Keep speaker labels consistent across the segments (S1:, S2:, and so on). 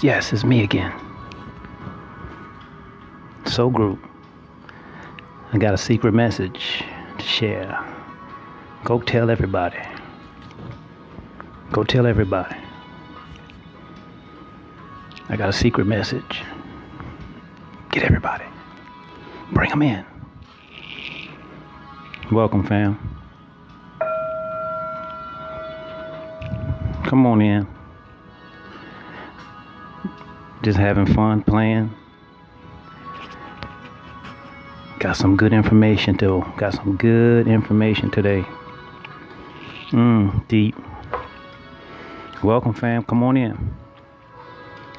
S1: Yes, it's me again. Soul Group. I got a secret message to share. Go tell everybody. Go tell everybody. I got a secret message. Get everybody. Bring them in. Welcome, fam. Come on in. Just having fun playing. Got some good information too. Got some good information today. Deep. Welcome, fam. Come on in.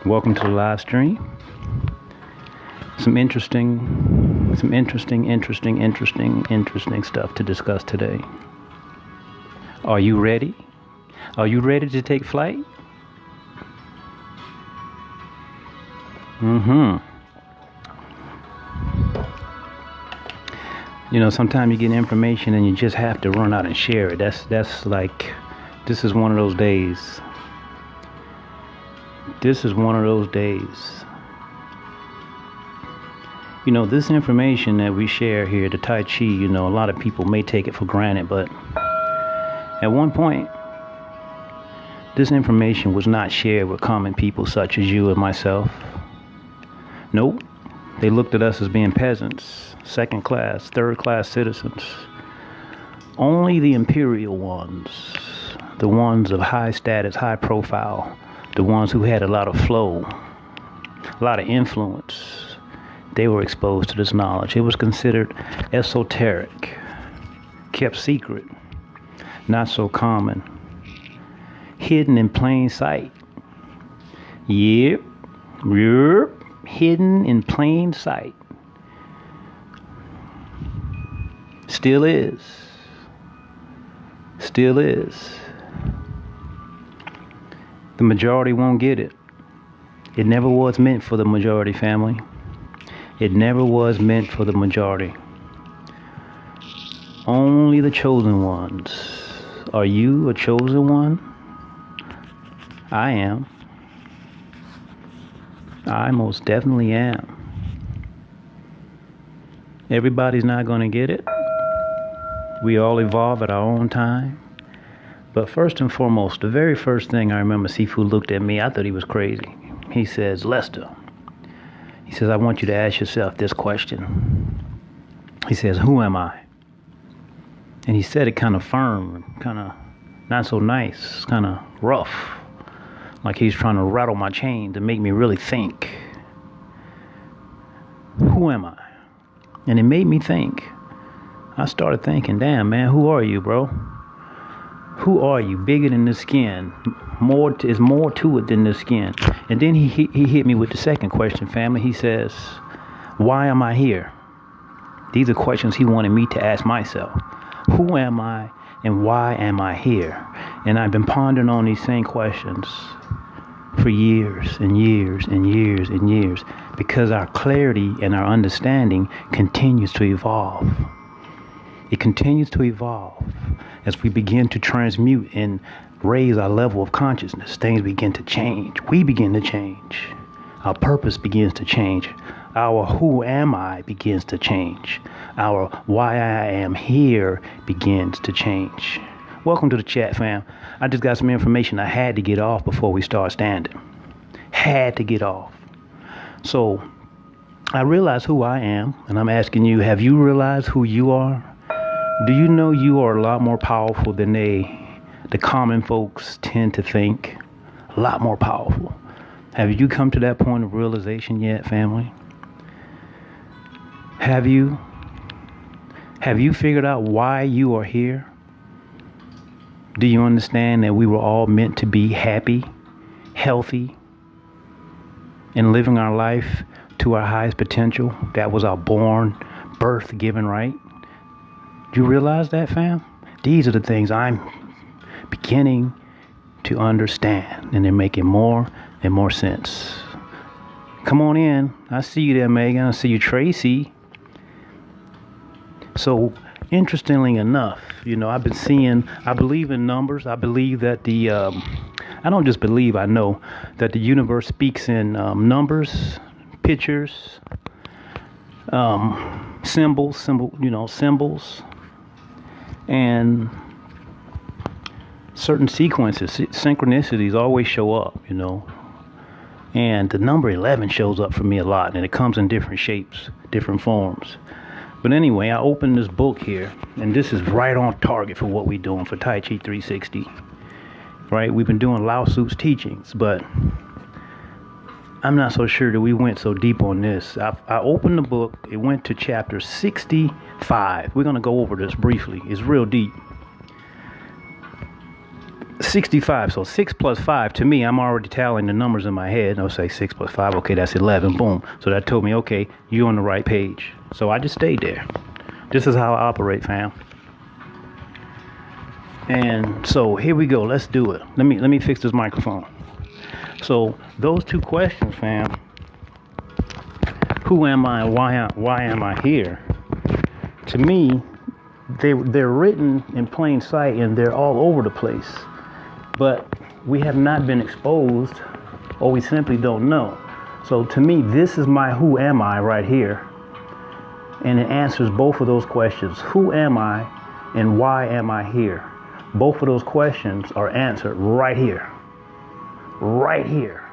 S1: Welcome to the live stream. Some interesting stuff to discuss today. Are you ready? Are you ready to take flight? You know, sometimes you get information and you just have to run out and share it. That's like, this is one of those days. This is one of those days. You know, this information that we share here, the Tai Chi, you know, a lot of people may take it for granted, but at one point, this information was not shared with common people such as you and myself. Nope. They looked at us as being peasants, second class, third class citizens. Only the imperial ones, the ones of high status, high profile, the ones who had a lot of flow, a lot of influence, they were exposed to this knowledge. It was considered esoteric, kept secret, not so common, hidden in plain sight. Yep. Hidden in plain sight. Still is. Still is. The majority won't get it. It never was meant for the majority, family. It never was meant for the majority. Only the chosen ones. Are you a chosen one? I am. I most definitely am. Everybody's not going to get it. We all evolve at our own time. But first and foremost, the very first thing I remember, Sifu looked at me. I thought he was crazy. He says, Lester, he says, I want you to ask yourself this question. He says, who am I? And he said it kind of firm, kind of not so nice, kind of rough. Like he's trying to rattle my chain to make me really think. Who am I? And it made me think. I started thinking, damn, man, who are you, bro? Who are you? Bigger than the skin. There's more to it than the skin. And then he hit me with the second question, family. He says, why am I here? These are questions he wanted me to ask myself. Who am I and why am I here? And I've been pondering on these same questions for years and years and years and years, because our clarity and our understanding continues to evolve. It continues to evolve as we begin to transmute and raise our level of consciousness. Things begin to change. We begin to change. Our purpose begins to change. Our who am I begins to change. Our why I am here begins to change. Welcome to the chat, fam. I just got some information I had to get off before we start standing. Had to get off. So I realized who I am, and I'm asking you, have you realized who you are? Do you know you are a lot more powerful than the common folks tend to think? A lot more powerful. Have you come to that point of realization yet, family? Have you figured out why you are here? Do you understand that we were all meant to be happy, healthy, and living our life to our highest potential? That was our birth given right. Do you realize that, fam? These are the things I'm beginning to understand, and they're making more and more sense. Come on in. I see you there, Megan. I see you, Tracy. So, interestingly enough, you know, I believe in numbers. I believe that I don't just believe, I know that the universe speaks in numbers, pictures, symbols, and certain sequences, synchronicities always show up, and the number 11 shows up for me a lot, and it comes in different shapes, different forms. But anyway, I opened this book here, and this is right on target for what we're doing for Tai Chi 360, right? We've been doing Lao Tzu's teachings, but I'm not so sure that we went so deep on this. I opened the book, it went to chapter 65. We're going to go over this briefly. It's real deep. 65, so 6 plus 5, to me, I'm already tallying the numbers in my head. I'll say 6 plus 5, okay, that's 11, boom. So that told me, okay, you're on the right page. So I just stayed there. This is how I operate, fam. And so here we go, let's do it. Let me fix this microphone. So those two questions, fam, who am I and why am I here? To me, they're written in plain sight and they're all over the place. But we have not been exposed, or we simply don't know. So to me, this is my who am I right here. And it answers both of those questions. Who am I and why am I here? Both of those questions are answered right here. Right here.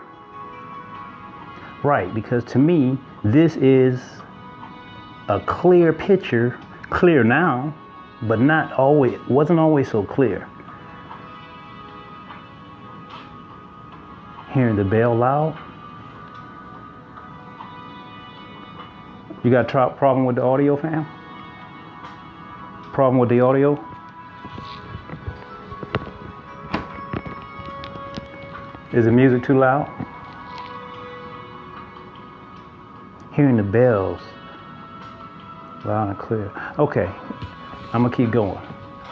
S1: Right, because to me, this is a clear picture, clear now, but wasn't always so clear. Hearing the bell loud. You got a problem with the audio, fam? Problem with the audio? Is the music too loud? Hearing the bells loud and clear. Okay, I'm gonna keep going.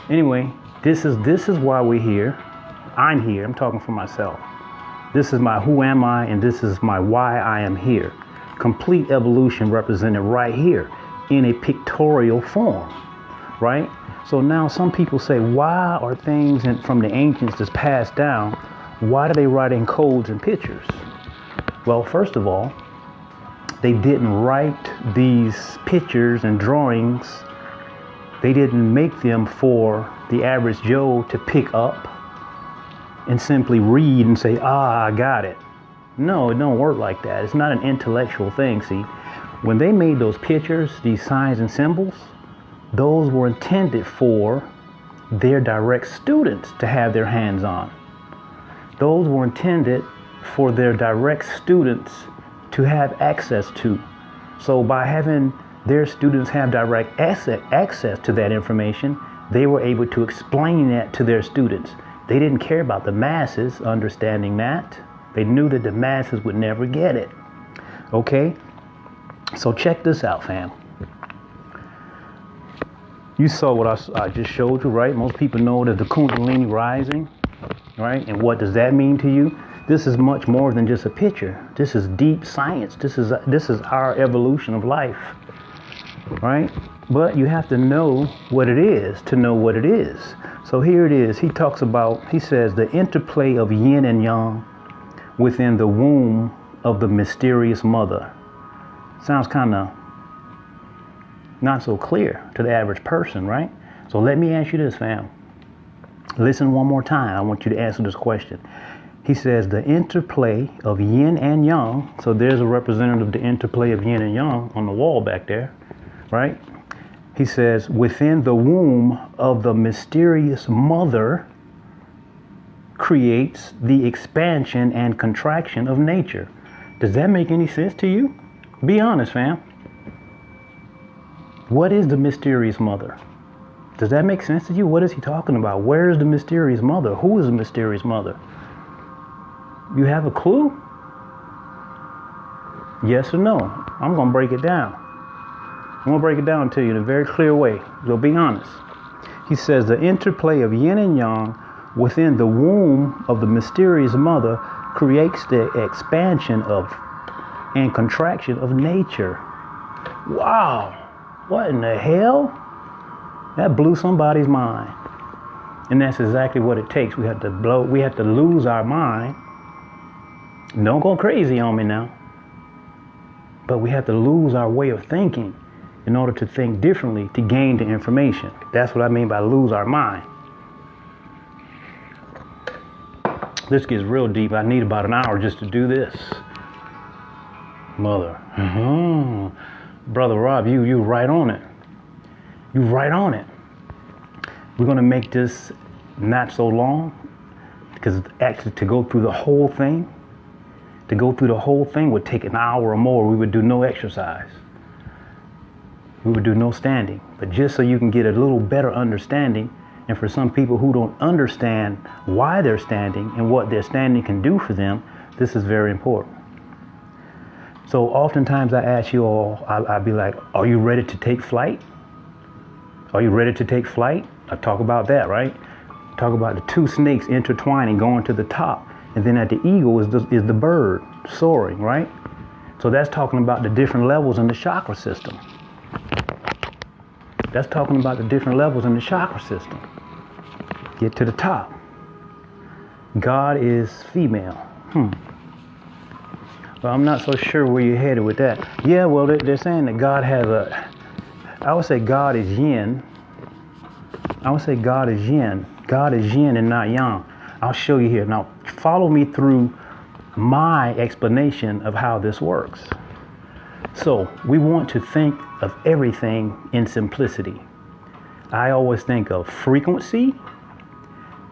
S1: Anyway, this is why we're here. I'm here. I'm talking for myself. This is my who am I, and this is my why I am here. Complete evolution represented right here in a pictorial form, right? So now some people say, why are things from the ancients that's passed down, why do they write in codes and pictures? Well, first of all, they didn't write these pictures and drawings. They didn't make them for the average Joe to pick up and simply read and say, I got it. No, it don't work like that. It's not an intellectual thing, see. When they made those pictures, these signs and symbols, those were intended for their direct students to have their hands on. Those were intended for their direct students to have access to. So by having their students have direct access to that information, they were able to explain that to their students. They didn't care about the masses understanding that. They knew that the masses would never get it. Okay? So check this out, fam. You saw what I just showed you, right? Most people know that the Kundalini rising, right? And what does that mean to you? This is much more than just a picture. This is deep science. This is our evolution of life, right? But you have to know what it is to know what it is. So here it is. He says the interplay of yin and yang within the womb of the mysterious mother. Sounds kind of not so clear to the average person, right? So let me ask you this, fam. Listen one more time. I want you to answer this question. He says the interplay of yin and yang. So there's a representative of the interplay of yin and yang on the wall back there, right? He says within the womb of the mysterious mother creates the expansion and contraction of nature. Does that make any sense to you? Be honest, fam. What is the mysterious mother? Does that make sense to you? What is he talking about? Where is the mysterious mother? Who is the mysterious mother? You have a clue? Yes or no? I'm going to break it down. I'm going to break it down to you in a very clear way. So be honest. He says the interplay of yin and yang within the womb of the mysterious mother creates the expansion of and contraction of nature. Wow. What in the hell? That blew somebody's mind. And that's exactly what it takes. We have to lose our mind. Don't go crazy on me now. But we have to lose our way of thinking in order to think differently to gain the information. That's what I mean by lose our mind. This gets real deep. I need about an hour just to do this. Mother. Brother Rob, you right on it. You right on it. We're going to make this not so long, because actually to go through the whole thing would take an hour or more. We would do no exercise. We would do no standing. But just so you can get a little better understanding, and for some people who don't understand why they're standing and what their standing can do for them, this is very important. So oftentimes I ask you all, I'll be like, are you ready to take flight? Are you ready to take flight? I talk about that, right? Talk about the two snakes intertwining, going to the top. And then at the eagle is the bird soaring, right? So that's talking about the different levels in the chakra system. That's talking about the different levels in the chakra system. Get to the top. God is female. Well, I'm not so sure where you're headed with that. Yeah, well, they're saying that God has I would say God is yin. God is yin and not yang. I'll show you here. Now, follow me through my explanation of how this works. So, we want to think of everything in simplicity. I always think of frequency,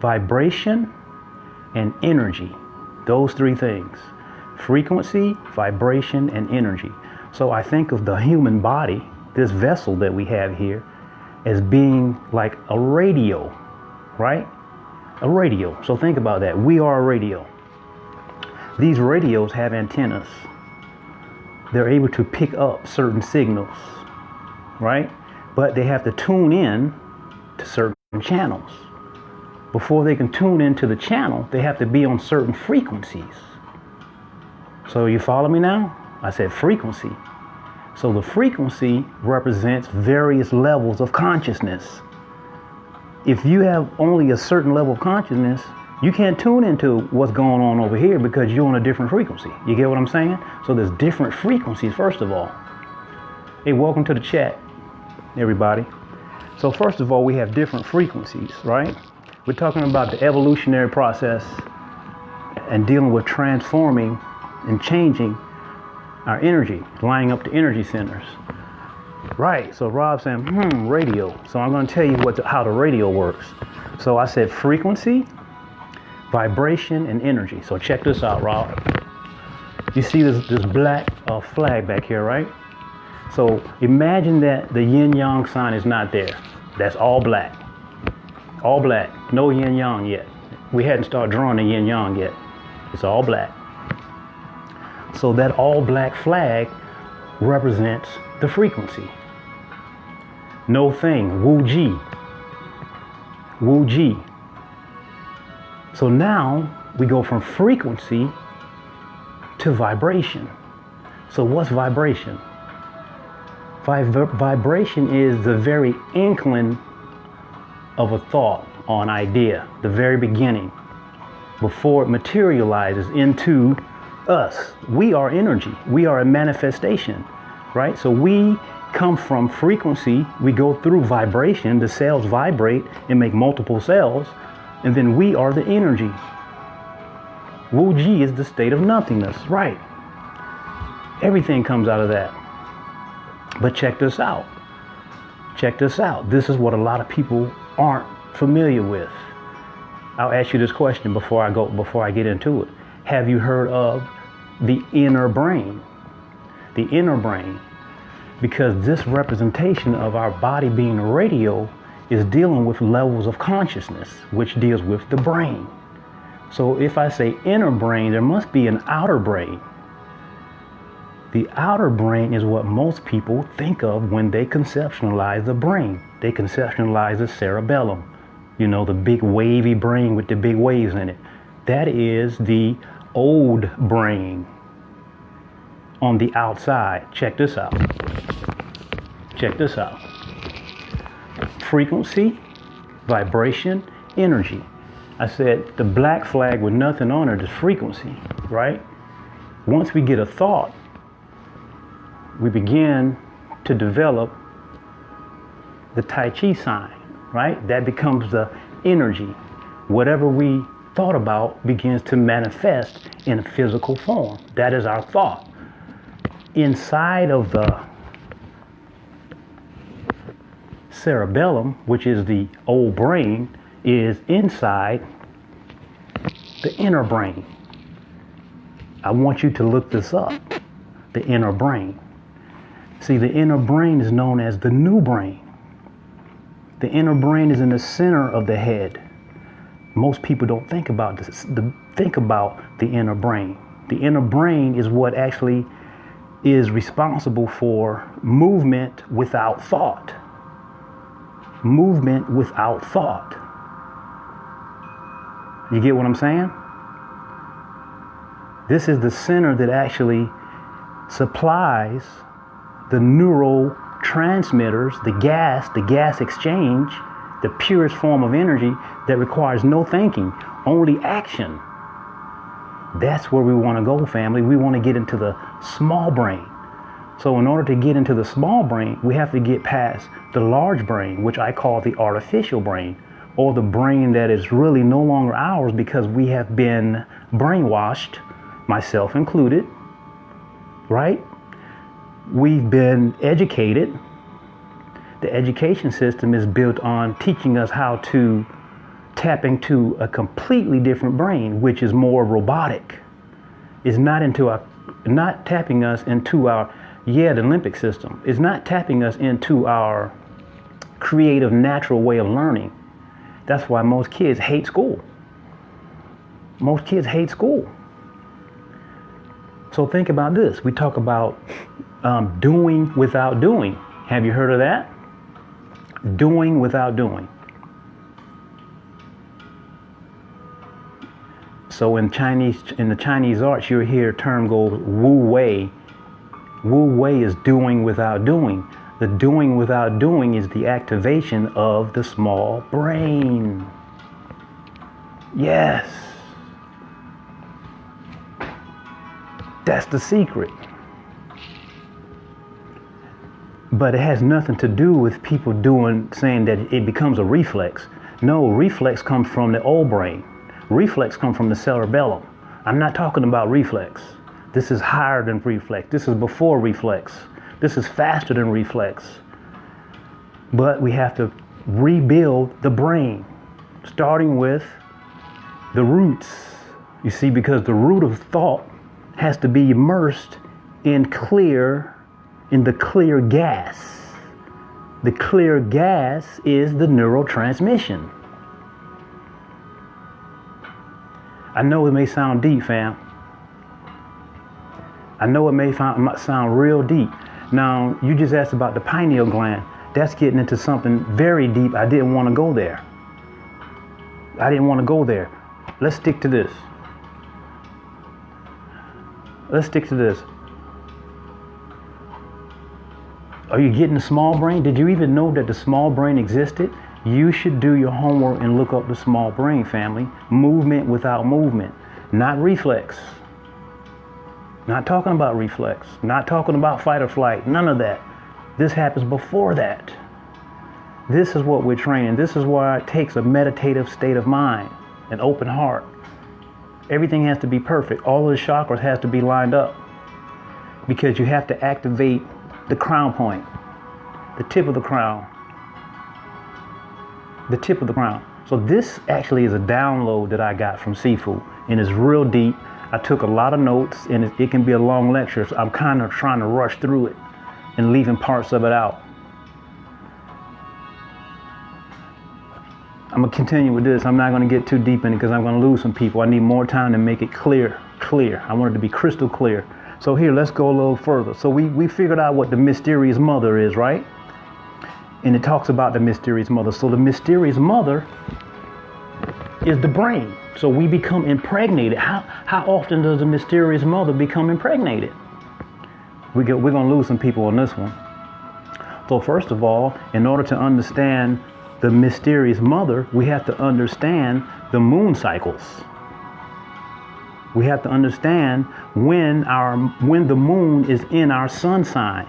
S1: vibration, and energy. Those three things. Frequency, vibration, and energy. So I think of the human body, this vessel that we have here, as being like a radio, right? A radio. So think about that. We are a radio. These radios have antennas. They're able to pick up certain signals, right? But they have to tune in to certain channels. Before they can tune into the channel, they have to be on certain frequencies. So you follow me now? I said frequency. So the frequency represents various levels of consciousness. If you have only a certain level of consciousness, you can't tune into what's going on over here because you're on a different frequency. You get what I'm saying? So there's different frequencies, first of all. Hey, welcome to the chat, everybody. So first of all, we have different frequencies, right? We're talking about the evolutionary process and dealing with transforming and changing our energy, lining up the energy centers. Right, so Rob's saying, radio. So I'm going to tell you how the radio works. So I said frequency, vibration, and energy. So check this out, Rob. You see this black flag back here, right? So imagine that the yin-yang sign is not there. That's all black. All black. No yin-yang yet. We hadn't started drawing the yin-yang yet. It's all black. So that all black flag represents the frequency. No thing. Wu Ji. Wu Ji. So now we go from frequency to vibration. So what's vibration? Vibration is the very inkling of a thought or an idea, the very beginning, before it materializes into us. We are energy. We are a manifestation, right? So we come from frequency. We go through vibration. The cells vibrate and make multiple cells. And then we are the energy. Wu Ji is the state of nothingness, right? Everything comes out of that. But check this out. Check this out. This is what a lot of people aren't familiar with. I'll ask you this question before I get into it. Have you heard of the inner brain? The inner brain. Because this representation of our body being a radio is dealing with levels of consciousness, which deals with the brain. So if I say inner brain, there must be an outer brain. The outer brain is what most people think of when they conceptualize the brain. They conceptualize the cerebellum, you know, the big wavy brain with the big waves in it. That is the old brain on the outside. Check this out. Check this out. Frequency, vibration, energy. I said the black flag with nothing on it is frequency, right? Once we get a thought, we begin to develop the Tai Chi sign, right? That becomes the energy. Whatever we thought about begins to manifest in a physical form. That is our thought. Inside of the cerebellum, which is the old brain, is inside the inner brain. I want you to look this up, the inner brain. See, the inner brain is known as the new brain. The inner brain is in the center of the head. Most people don't think about this. Think about the inner brain. The inner brain is what actually is responsible for movement without thought. Movement without thought. You get what I'm saying? This is the center that actually supplies the neurotransmitters, the gas exchange, the purest form of energy that requires no thinking, only action. That's where we want to go, family. We want to get into the small brain. So in order to get into the small brain, we have to get past the large brain, which I call the artificial brain, or the brain that is really no longer ours because we have been brainwashed, myself included, right? We've been educated. The education system is built on teaching us how to tap into a completely different brain, which is more robotic. It's not tapping us into our, the limbic system. It's not tapping us into our creative, natural way of learning. That's why most kids hate school. Most kids hate school. So think about this. We talk about doing without doing. Have you heard of that? Doing without doing. So in the Chinese arts, you'll hear a term go Wu Wei. Wu Wei is doing without doing. The doing without doing is the activation of the small brain. Yes. That's the secret. But it has nothing to do with people saying that it becomes a reflex. No, reflex comes from the old brain. Reflex comes from the cerebellum. I'm not talking about reflex. This is higher than reflex. This is before reflex. This is faster than reflex. But we have to rebuild the brain, starting with the roots. You see, because the root of thought has to be immersed in the clear gas. The clear gas is the neurotransmission. I know it may sound deep, fam. I know it may sound real deep. Now, you just asked about the pineal gland. That's getting into something very deep. I didn't want to go there. Let's stick to this. Are you getting the small brain? Did you even know that the small brain existed? You should do your homework and look up the small brain, family. Movement without movement, not reflex. Not talking about reflex, not talking about fight or flight, none of that. This happens before that. This is what we're training. This is why it takes a meditative state of mind, an open heart. Everything has to be perfect. All of the chakras has to be lined up because you have to activate the crown point, the tip of the crown. The tip of the crown. So this actually is a download that I got from Sifu, and it's real deep. I took a lot of notes, and it can be a long lecture, so I'm kind of trying to rush through it and leaving parts of it out. I'm going to continue with this. I'm not going to get too deep in it because I'm going to lose some people. I need more time to make it clear. I want it to be crystal clear. So here, let's go a little further. So we figured out what the mysterious mother is, right? And it talks about the mysterious mother. So the mysterious mother is the brain. So we become impregnated. How often does the mysterious mother become impregnated? We're going to lose some people on this one. So first of all, in order to understand the mysterious mother, we have to understand the moon cycles. We have to understand when the moon is in our sun sign.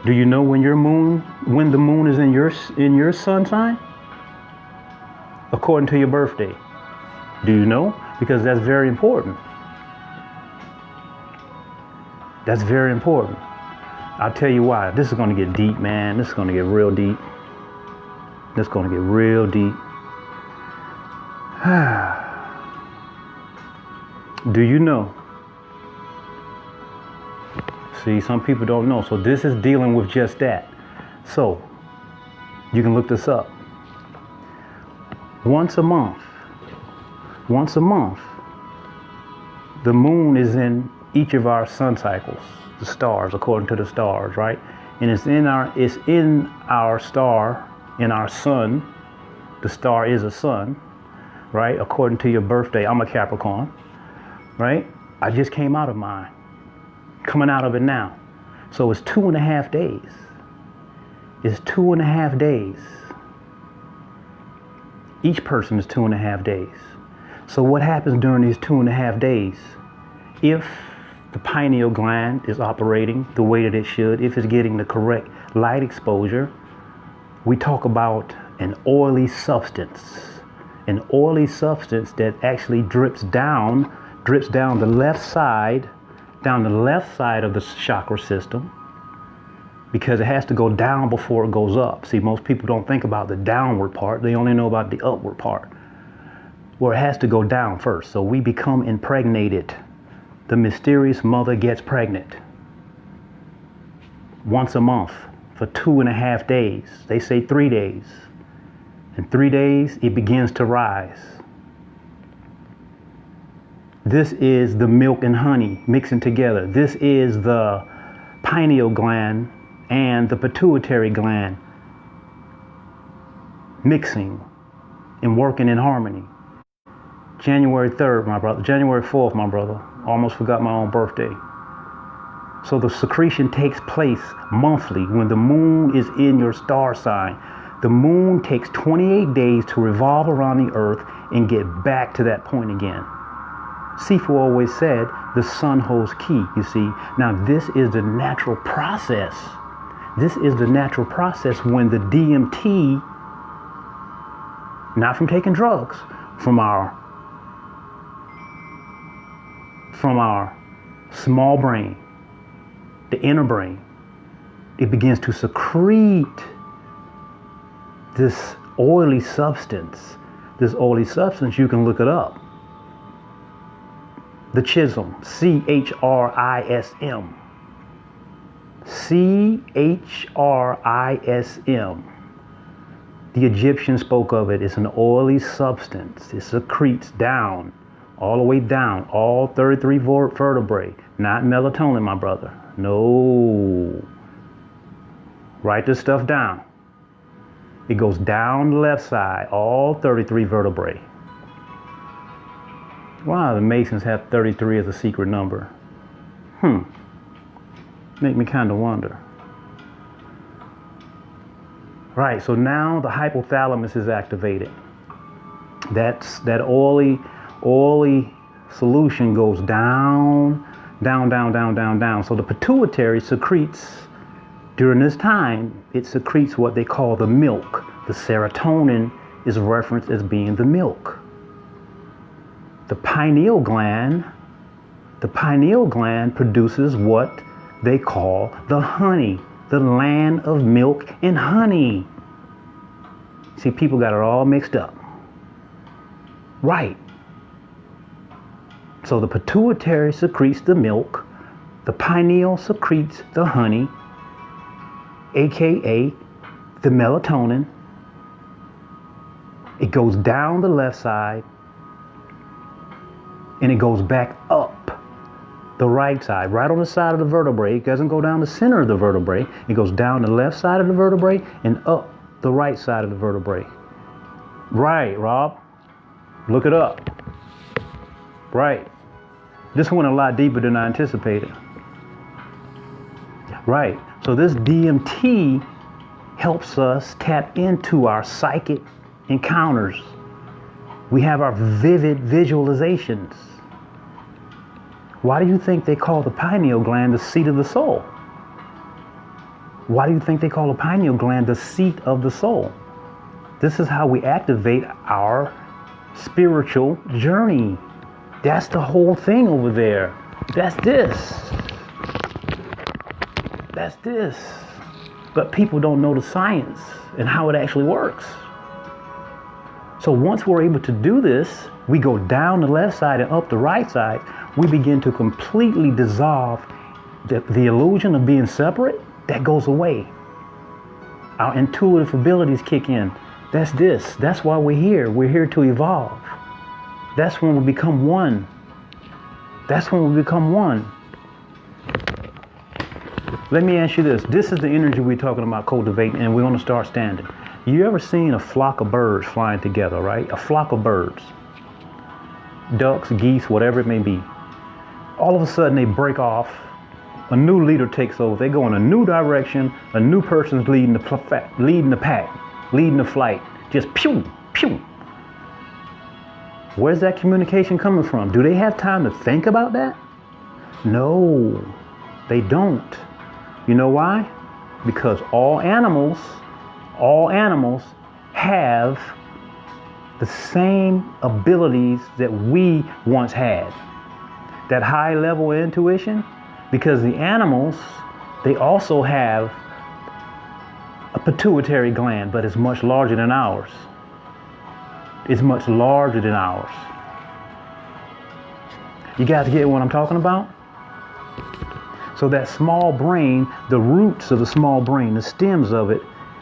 S1: Do you know when the moon is in your sun sign? According to your birthday. Do you know? Because that's very important. That's very important. I'll tell you why. This is going to get deep, man. This is going to get real deep. This is going to get real deep. Do you know? See, some people don't know. So this is dealing with just that. So you can look this up. Once a month, the moon is in each of our sun cycles, the stars, according to the stars, right? And it's in our star, in our sun. The star is a sun, right? According to your birthday. I'm a Capricorn, right? I just came out of mine, coming out of it now. So it's 2.5 days. It's 2.5 days. Each person is 2.5 days. So what happens during these 2.5 days? If the pineal gland is operating the way that it should, if it's getting the correct light exposure, we talk about an oily substance that actually drips down the left side of the chakra system, because it has to go down before it goes up. See, most people don't think about the downward part. They only know about the upward part, where it has to go down first. So we become impregnated. The mysterious mother gets pregnant once a month for 2.5 days. They say 3 days. In 3 days, it begins to rise. This is the milk and honey mixing together. This is the pineal gland and the pituitary gland mixing and working in harmony. January 3rd, my brother. January 4th, my brother. Almost forgot my own birthday. So the secretion takes place monthly when the moon is in your star sign. The moon takes 28 days to revolve around the earth and get back to that point again. Sifu always said the sun holds key, you see. Now this is the natural process. This is the natural process when the DMT, not from taking drugs, from our small brain, the inner brain, it begins to secrete this oily substance. This oily substance, you can look it up. The chism, CHRISM. CHRISM. The Egyptians spoke of it. It's an oily substance. It secretes down, all the way down, all 33 vertebrae. Not melatonin, my brother. No. Write this stuff down. It goes down the left side, all 33 vertebrae. Wow, the Masons have 33 as a secret number. Make me kind of wonder. Right, so now the hypothalamus is activated. That oily solution goes down. So the pituitary secretes, during this time, it secretes what they call the milk. The serotonin is referenced as being the milk. The pineal gland produces what they call the honey, the land of milk and honey. See, people got it all mixed up. Right. So the pituitary secretes the milk, the pineal secretes the honey, aka the melatonin. It goes down the left side and it goes back up the right side, right on the side of the vertebrae. It doesn't go down the center of the vertebrae. It goes down the left side of the vertebrae and up the right side of the vertebrae. Right, Rob? Look it up. Right. This went a lot deeper than I anticipated. Right. So this DMT helps us tap into our psychic encounters. We have our vivid visualizations. Why do you think they call the pineal gland the seat of the soul? Why do you think they call the pineal gland the seat of the soul? This is how we activate our spiritual journey. That's the whole thing over there. That's this. That's this. But people don't know the science and how it actually works. So once we're able to do this, we go down the left side and up the right side. We begin to completely dissolve the illusion of being separate. That goes away. Our intuitive abilities kick in. That's this. That's why we're here. We're here to evolve. That's when we become one. That's when we become one. Let me ask you this. This is the energy we're talking about cultivating, and we're going to start standing. You ever seen a flock of birds flying together, right? A flock of birds. Ducks, geese, whatever it may be. All of a sudden they break off. A new leader takes over. They go in a new direction. A new person's leading the pack, leading the flight. Just pew, pew. Where's that communication coming from? Do they have time to think about that? No, they don't. You know why? Because all animals have the same abilities that we once had. That high level of intuition, because the animals, they also have a pituitary gland, but it's much larger than ours. It's much larger than ours. You guys get what I'm talking about? So that small brain, the roots of the small brain, the stems of it,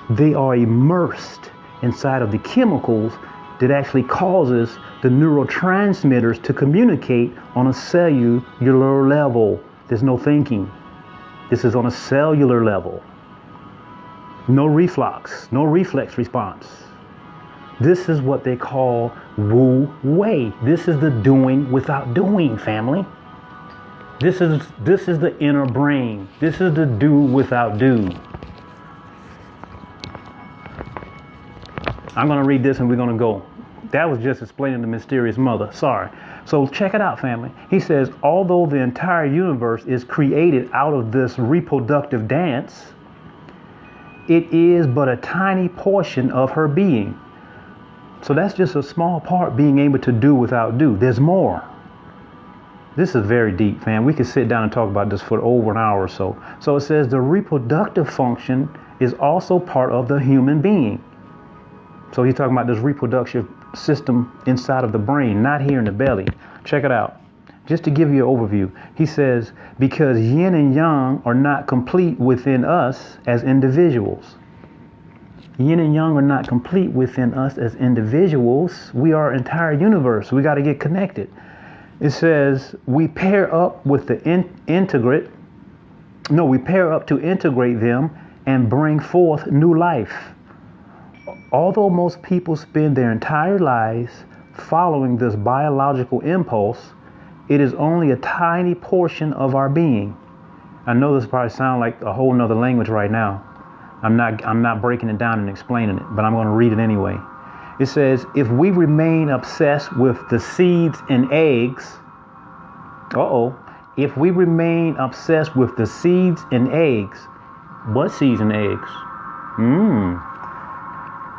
S1: they are immersed inside of the chemicals that actually causes the neurotransmitters to communicate on a cellular level. There's no thinking. This is on a cellular level. No reflex response. This is what they call Wu Wei. This is the doing without doing, family. This is the inner brain. This is the do without do. I'm going to read this and we're going to go. That was just explaining the mysterious mother. Sorry. So check it out, family. He says, although the entire universe is created out of this reproductive dance, it is but a tiny portion of her being. So that's just a small part, being able to do without do. There's more. This is very deep, fam. We could sit down and talk about this for over an hour or so. So it says the reproductive function is also part of the human being. So he's talking about this reproductive system inside of the brain, not here in the belly. Check it out. Just to give you an overview, he says, because yin and yang are not complete within us as individuals. Yin and yang are not complete within us as individuals. We are an entire universe. We got to get connected. It says we pair up with the we pair up to integrate them and bring forth new life. Although most people spend their entire lives following this biological impulse, it is only a tiny portion of our being. I know this probably sounds like a whole nother language right now. I'm not breaking it down and explaining it, but I'm going to read it anyway. It says, if we remain obsessed with the seeds and eggs, if we remain obsessed with the seeds and eggs, what seeds and eggs?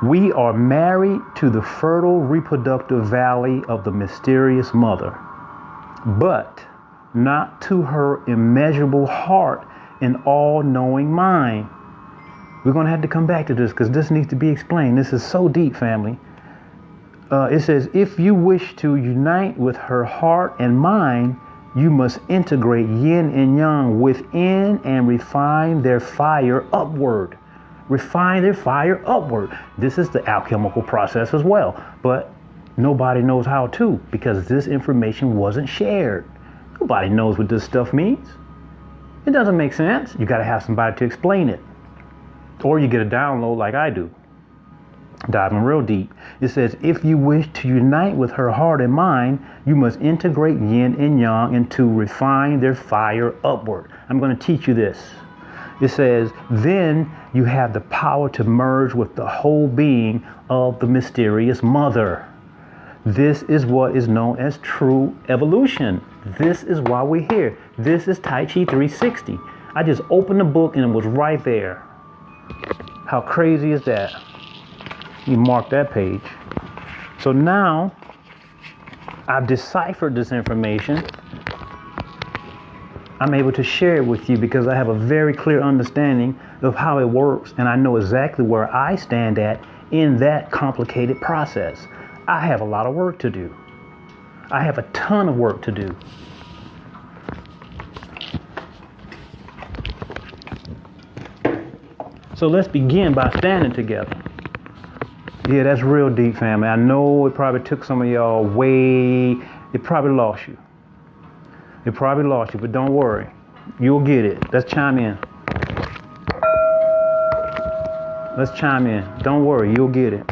S1: We are married to the fertile reproductive valley of the mysterious mother, but not to her immeasurable heart and all-knowing mind. We're going to have to come back to this because this needs to be explained. This is so deep, family. It says, if you wish to unite with her heart and mind, you must integrate yin and yang within and refine their fire upward. Refine their fire upward. This is the alchemical process as well. But nobody knows how to, because this information wasn't shared. Nobody knows what this stuff means. It doesn't make sense. You got to have somebody to explain it. Or you get a download like I do. Diving real deep. It says, if you wish to unite with her heart and mind, you must integrate yin and yang and to refine their fire upward. I'm going to teach you this. It says, then you have the power to merge with the whole being of the mysterious mother. This is what is known as true evolution. This is why we're here. This is Tai Chi 360. I just opened the book and it was right there. How crazy is that? You mark that page. So now I've deciphered this information. I'm able to share it with you because I have a very clear understanding of how it works, and I know exactly where I stand at in that complicated process. I have a lot of work to do. I have a ton of work to do. So let's begin by standing together. Yeah, that's real deep, family. I know it probably took some of y'all it probably lost you. It probably lost you, but don't worry. You'll get it. Let's chime in. Let's chime in. Don't worry, you'll get it.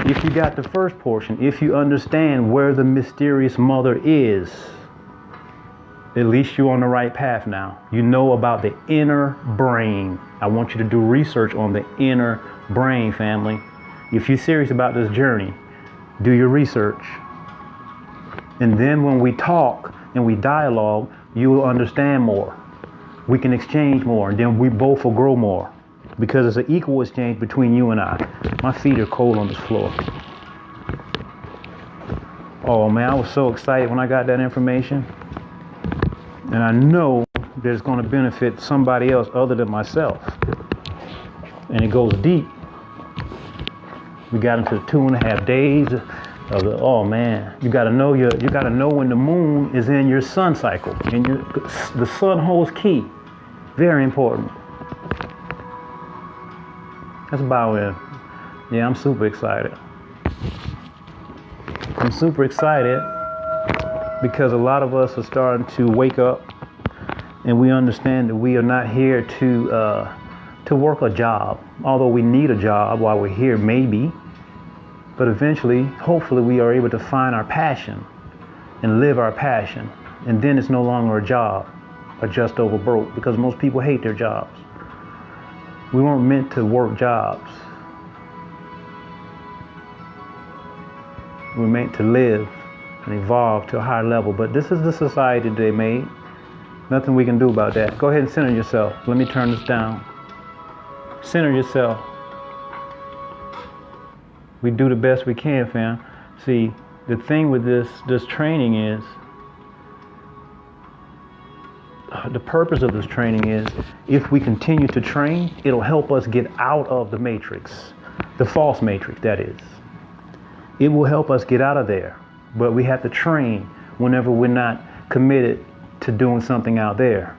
S1: If you got the first portion, if you understand where the mysterious mother is, at least you're on the right path now. You know about the inner brain. I want you to do research on the inner brain, family. If you're serious about this journey, do your research. And then when we talk and we dialogue, you will understand more. We can exchange more, and then we both will grow more. Because it's an equal exchange between you and I. My feet are cold on this floor. Oh man, I was so excited when I got that information. And I know that it's going to benefit somebody else other than myself. And it goes deep. We got into 2.5 days of the, oh man, you got to know when the moon is in your sun cycle, and the sun holds key. Very important. That's about it. Yeah, I'm super excited. I'm super excited because a lot of us are starting to wake up, and we understand that we are not here to work a job, although we need a job while we're here, maybe. But eventually, hopefully, we are able to find our passion and live our passion. And then it's no longer a job or just over broke, because most people hate their jobs. We weren't meant to work jobs. We're meant to live and evolve to a higher level. But this is the society they made. Nothing we can do about that. Go ahead and center yourself. Let me turn this down. Center yourself. We do the best we can, fam. See, the thing with this training is, the purpose of this training is, if we continue to train, it'll help us get out of the matrix, the false matrix, that is. It will help us get out of there, but we have to train whenever we're not committed to doing something out there.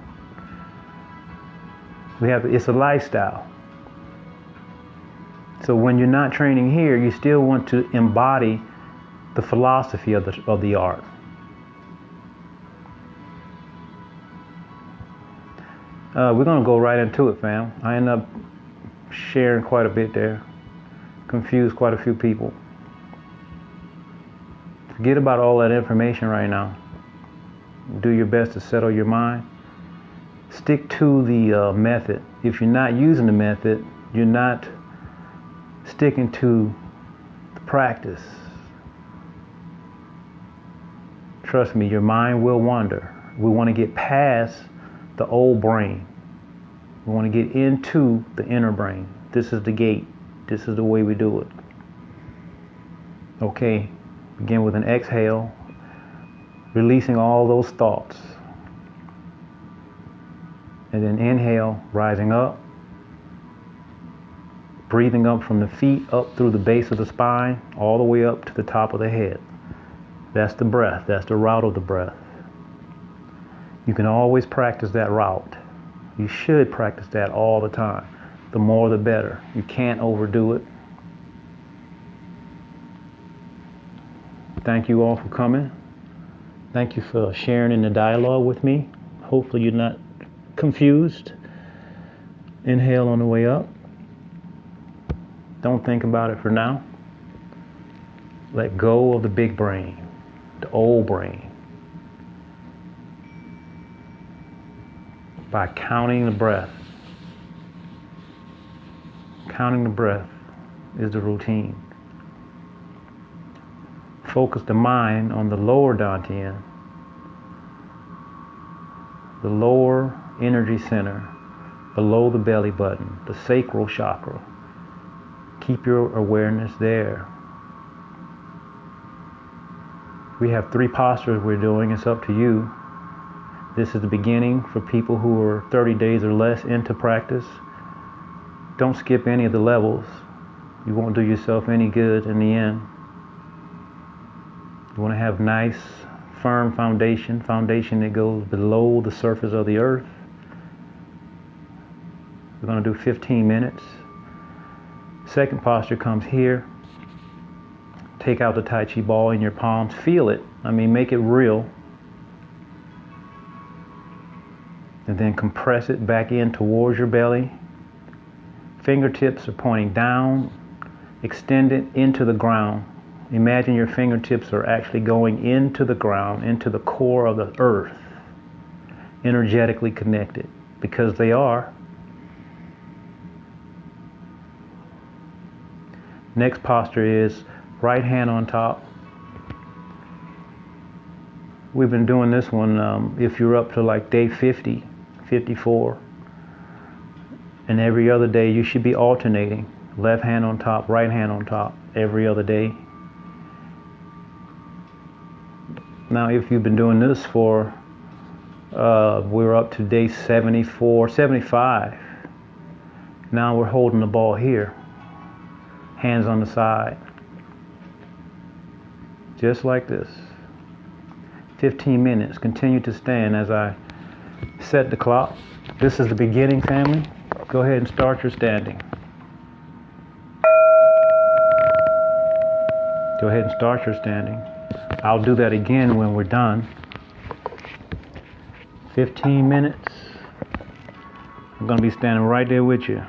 S1: It's a lifestyle. So when you're not training here, you still want to embody the philosophy of the art. We're going to go right into it, fam. I end up sharing quite a bit there. Confused quite a few people. Forget about all that information right now. Do your best to settle your mind. Stick to the method. If you're not using the method, you're not sticking to the practice. Trust me, your mind will wander. We want to get past the old brain. We want to get into the inner brain. This is the gate. This is the way we do it. Okay, begin with an exhale, releasing all those thoughts. And then inhale, rising up, breathing up from the feet, up through the base of the spine, all the way up to the top of the head. That's the breath. That's the route of the breath. You can always practice that route. You should practice that all the time. The more the better. You can't overdo it. Thank you all for coming. Thank you for sharing in the dialogue with me. Hopefully you're not confused. Inhale on the way up. Don't think about it for now. Let go of the big brain, the old brain. By counting the breath. Counting the breath is the routine. Focus the mind on the lower dantian, the lower energy center, below the belly button, the sacral chakra. Keep your awareness there. We have 3 postures we're doing. It's up to you. This is the beginning for people who are 30 days or less into practice. Don't skip any of the levels. You won't do yourself any good in the end. You want to have nice, firm foundation that goes below the surface of the earth. We're going to do 15 minutes. Second posture comes here. Take out the Tai Chi ball in your palms. Feel it. Make it real. And then compress it back in towards your belly. Fingertips are pointing down. Extend it into the ground. Imagine your fingertips are actually going into the ground, into the core of the earth, energetically connected, because they are. Next posture is right hand on top. We've been doing this one if you're up to like day 50, 54. And every other day you should be alternating. Left hand on top, right hand on top, every other day. Now if you've been doing this for, we're up to day 74, 75. Now we're holding the ball here. Hands on the side. Just like this. 15 minutes. Continue to stand as I set the clock. This is the beginning, family. Go ahead and start your standing. Go ahead and start your standing. I'll do that again when we're done. 15 minutes. I'm going to be standing right there with you.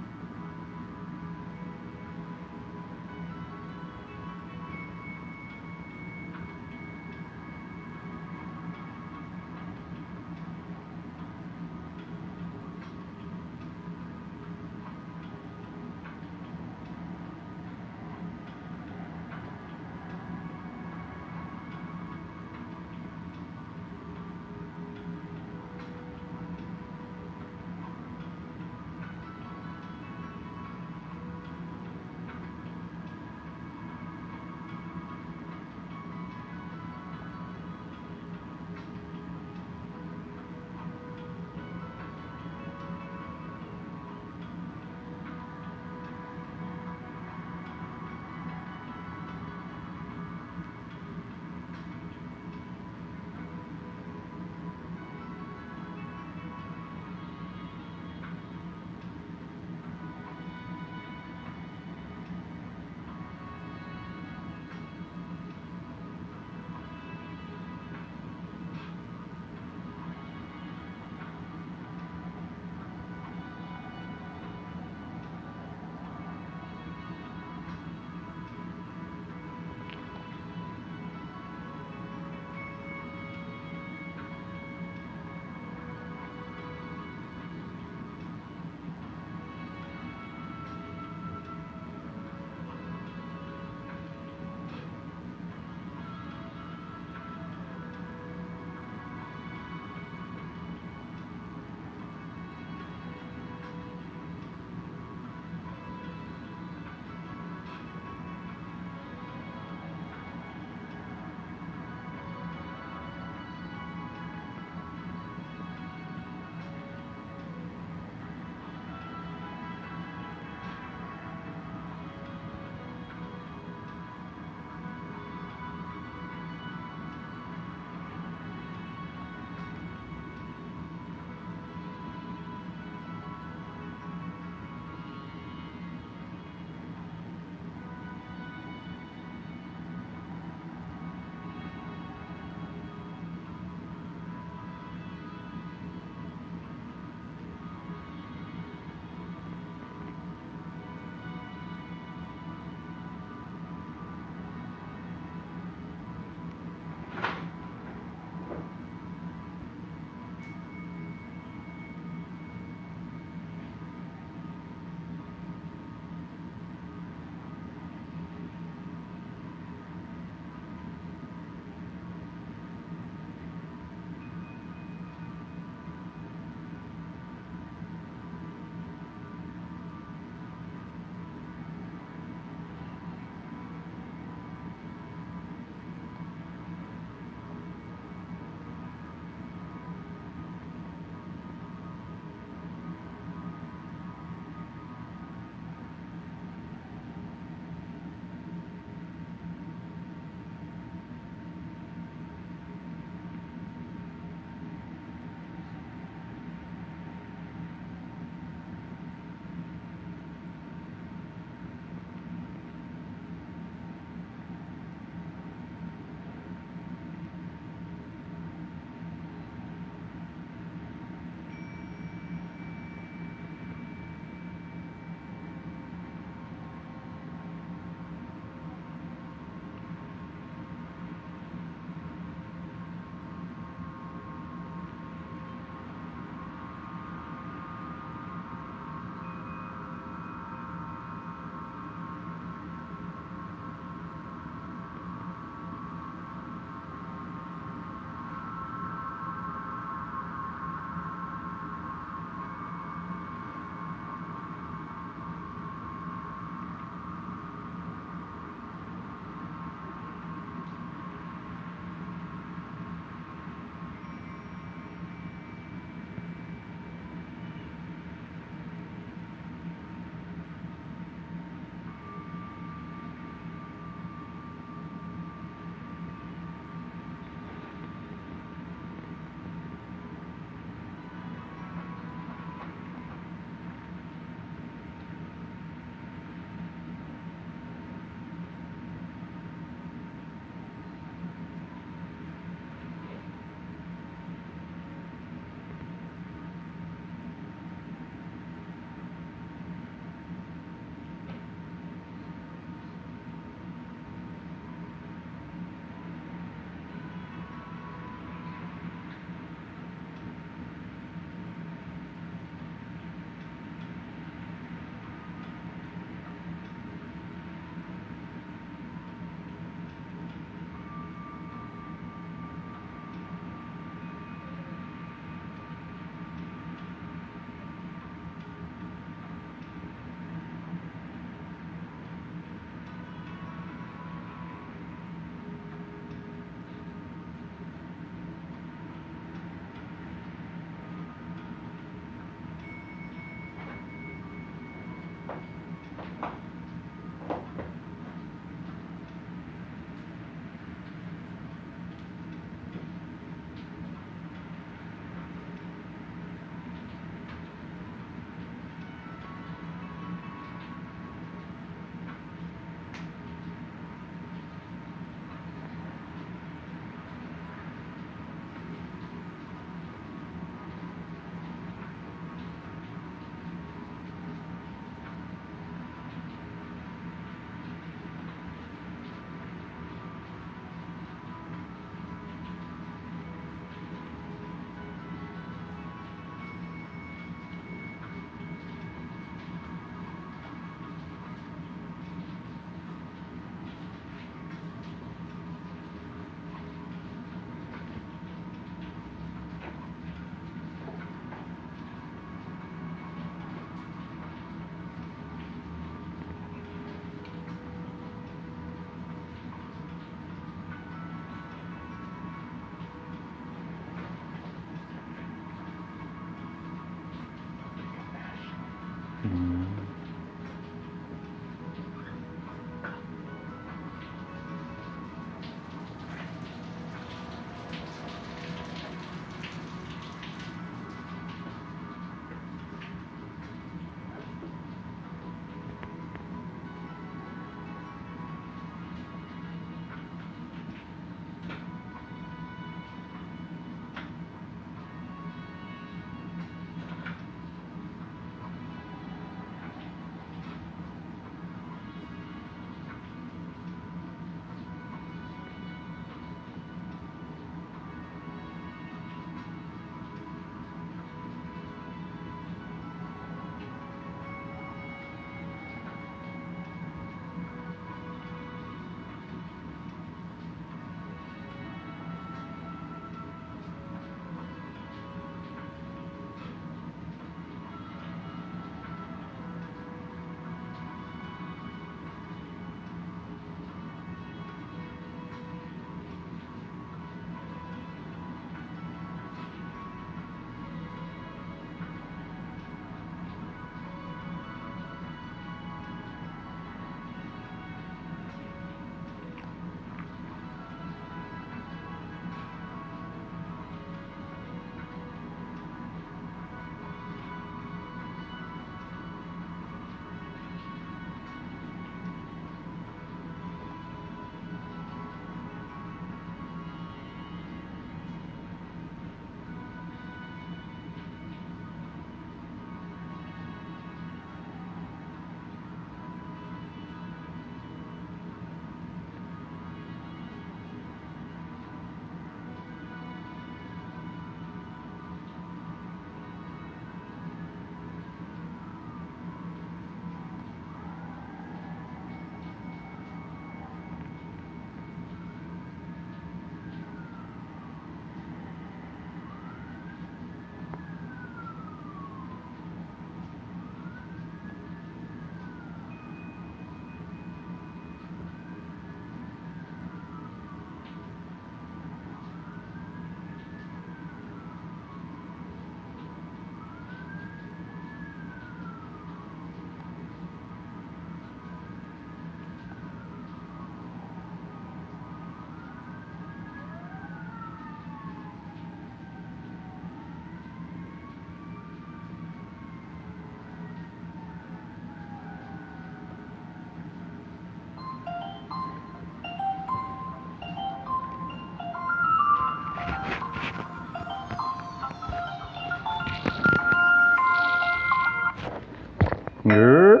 S1: Yep.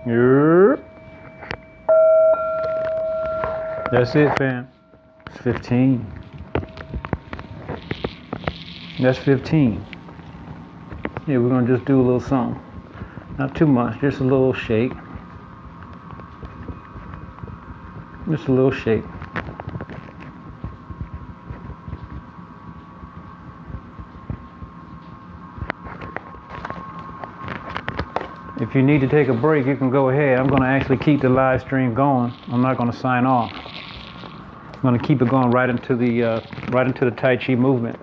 S1: Yep. That's it, fam. It's 15. That's 15. Yeah, we're gonna just do a little something. Not too much, just a little shake. Just a little shake. If you need to take a break, you can go ahead. I'm going to actually keep the live stream going. I'm not going to sign off. I'm going to keep it going right into the Tai Chi movement.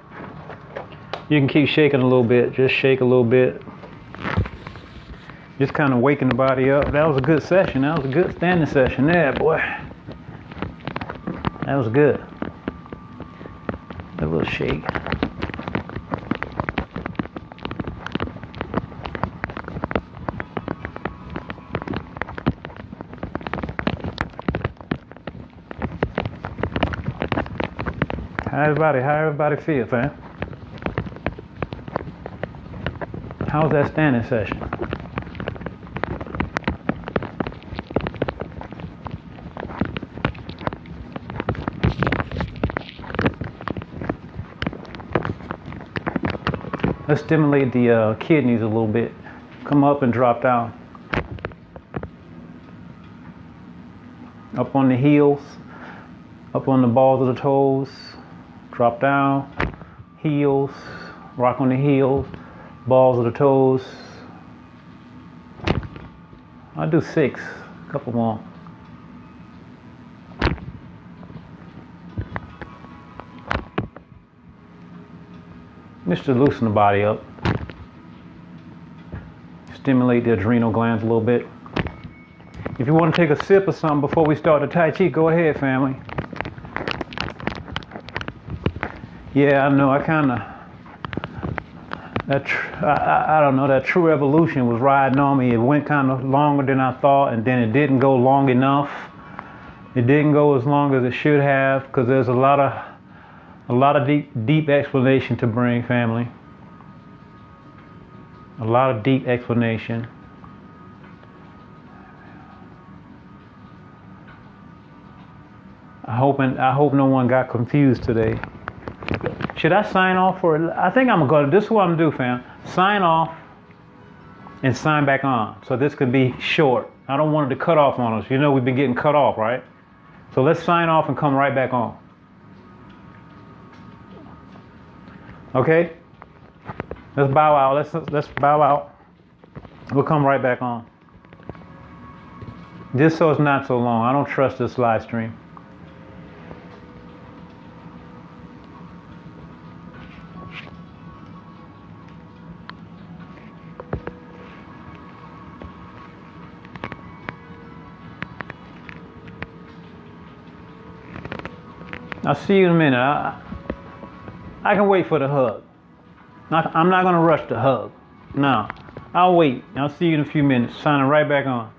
S1: You can keep shaking a little bit. Just shake a little bit. Just kind of waking the body up. That was a good session. That was a good standing session there, boy. That was good. A little shake. How everybody feel, fam? How's that standing session? Let's stimulate the kidneys a little bit. Come up and drop down. Up on the heels, up on the balls of the toes. Drop down, heels, rock on the heels, balls of the toes. I'll do 6, a couple more. Just to loosen the body up. Stimulate the adrenal glands a little bit. If you want to take a sip of something before we start the Tai Chi, go ahead, family. Yeah, I know, I don't know, that true evolution was riding on me. It went kind of longer than I thought, and then it didn't go long enough. It didn't go as long as it should have, because there's a lot of deep explanation to bring, family. A lot of deep explanation. I hope no one got confused today. Should I sign off for? I think I'm gonna. This is what I'm gonna do, fam. Sign off and sign back on. So this could be short. I don't want it to cut off on us. You know we've been getting cut off, right? So let's sign off and come right back on. Okay? Let's bow out. Let's bow out. We'll come right back on. Just so it's not so long. I don't trust this live stream. I'll see you in a minute. I can wait for the hug. I'm not going to rush the hug. No, I'll wait. I'll see you in a few minutes. Signing right back on.